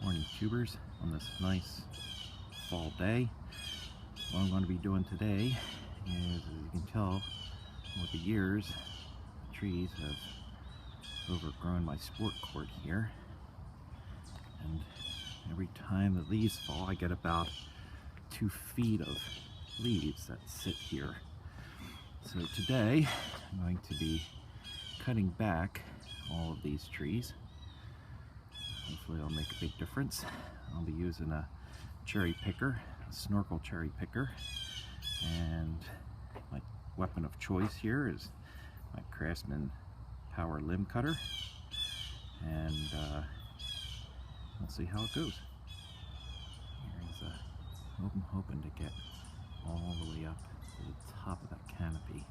Morning tubers on this nice fall day. What I'm going to be doing today is, as you can tell, over the years, the trees have overgrown my sport court here. And every time the leaves fall, I get about 2 feet of leaves that sit here. So today, I'm going to be cutting back all of these trees. Hopefully it'll make a big difference. I'll be using a cherry picker, a snorkel cherry picker, and my weapon of choice here is my Craftsman power limb cutter, and we'll see how it goes. I'm hoping to get all the way up to the top of that canopy.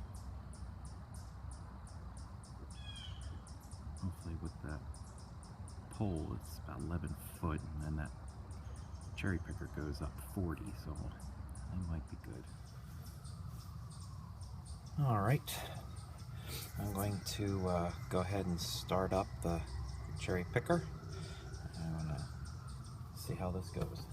Hopefully with that pole it's about 11 foot, and then that cherry picker goes up 40, so that might be good. Alright, I'm going to go ahead and start up the cherry picker. I want to see how this goes.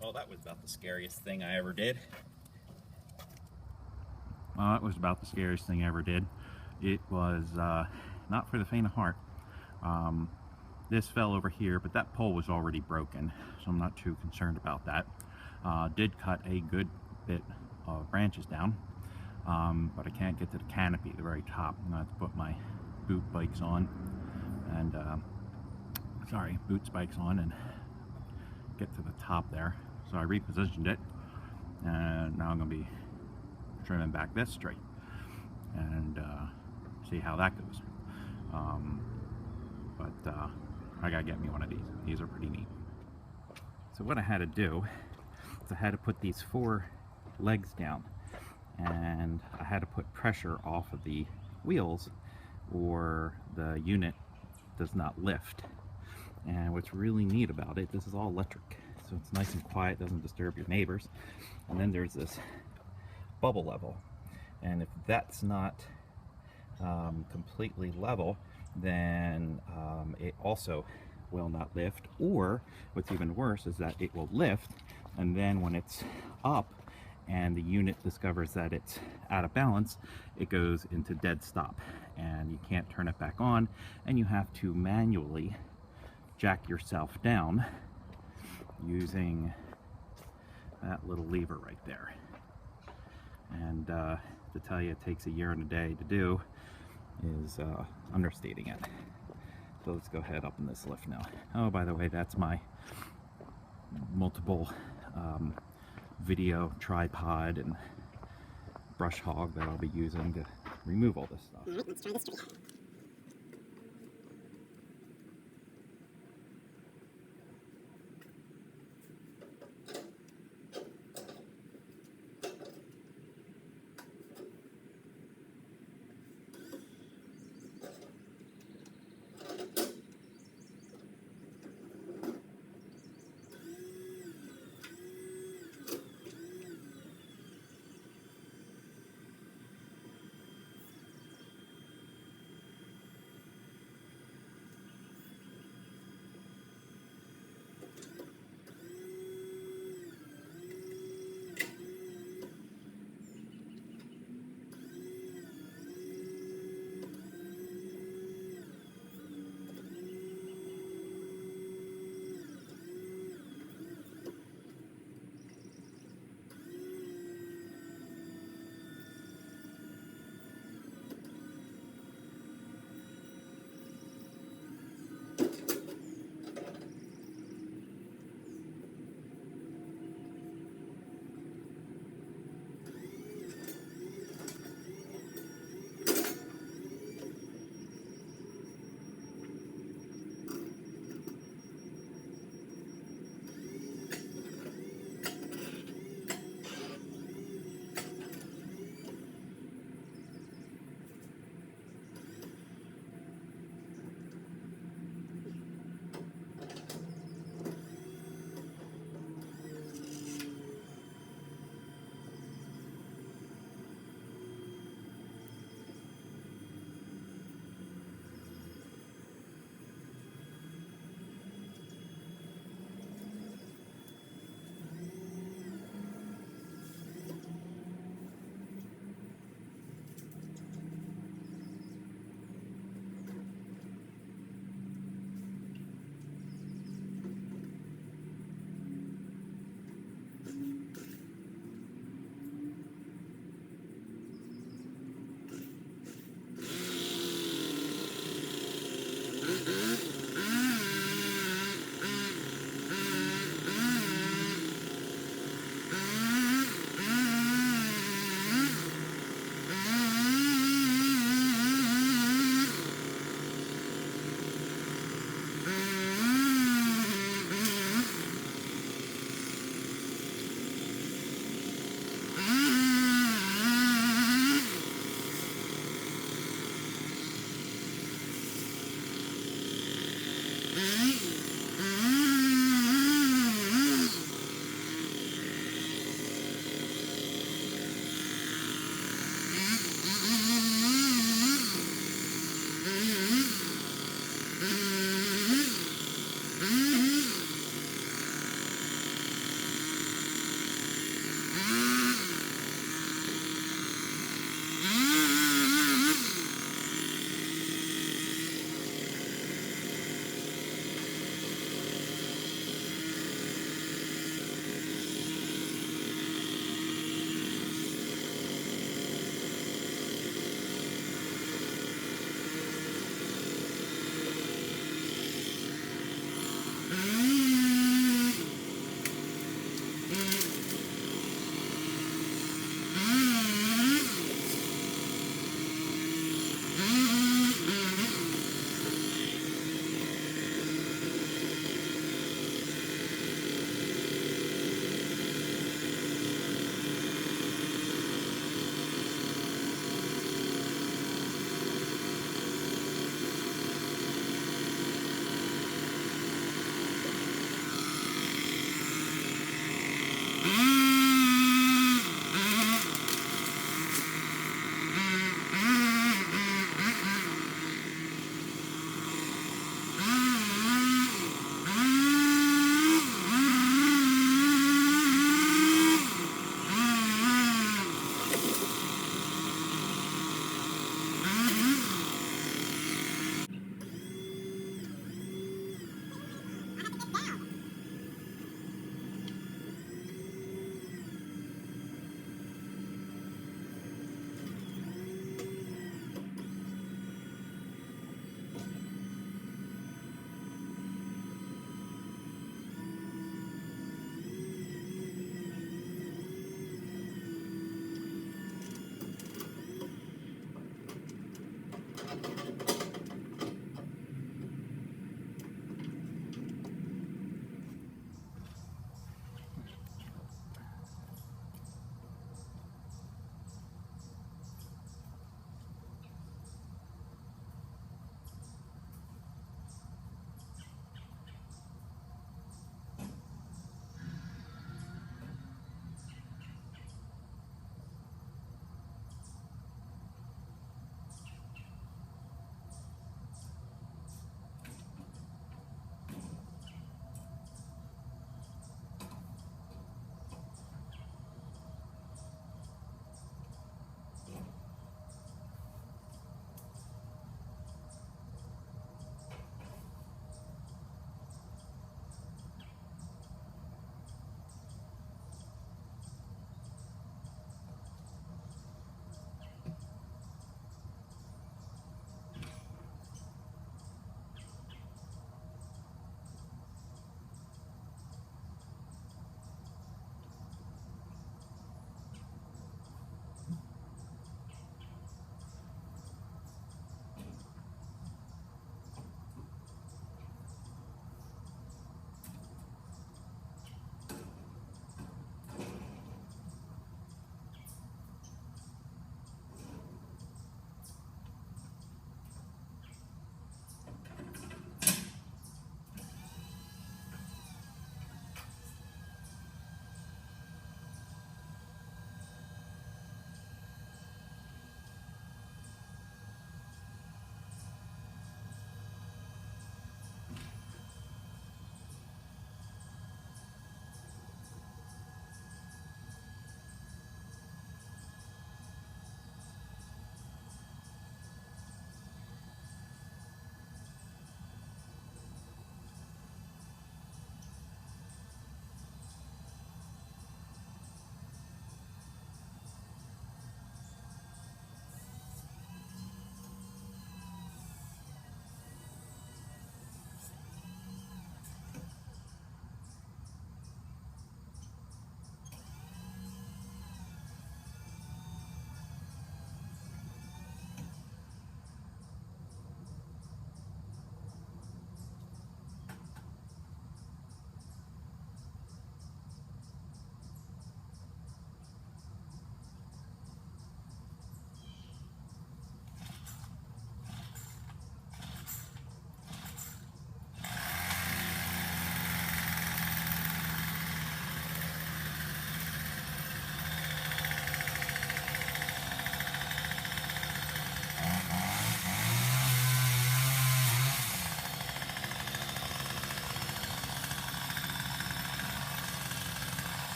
Well, that was about the scariest thing I ever did. Well, that was about the scariest thing I ever did. It was not for the faint of heart. This fell over here, but that pole was already broken, so I'm not too concerned about that. Did cut a good bit of branches down, but I can't get to the canopy at the very top. I'm going to have to put my boot spikes on and boot spikes on and get to the top there. So I repositioned it, and now I'm going to be trimming back this straight and see how that goes. But I gotta get me one of these. These are pretty neat. So what I had to do is I had to put these 4 legs down, and I had to put pressure off of the wheels or the unit does not lift. And what's really neat about it, this is all electric, so it's nice and quiet, doesn't disturb your neighbors. And then there's this bubble level, and if that's not completely level, then it also will not lift, or what's even worse is that it will lift, and then when it's up and the unit discovers that it's out of balance, it goes into dead stop and you can't turn it back on, and you have to manually jack yourself down using that little lever right there. And to tell you it takes a year and a day to do is understating it. So let's go ahead up in this lift now. Oh, by the way, that's my multiple video tripod and brush hog that I'll be using to remove all this stuff. All right, let's try this tree.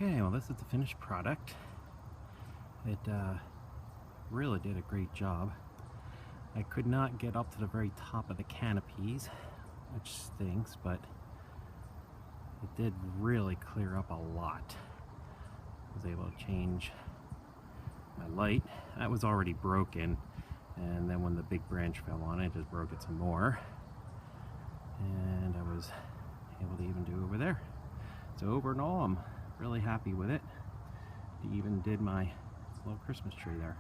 Okay, well this is the finished product. It really did a great job. I could not get up to the very top of the canopies, which stinks, but it did really clear up a lot. I was able to change my light. That was already broken, and then when the big branch fell on it, I just broke it some more. And I was able to even do over there. So overall, I'm really happy with it. Even did my little Christmas tree there.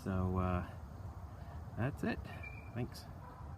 So that's it. Thanks.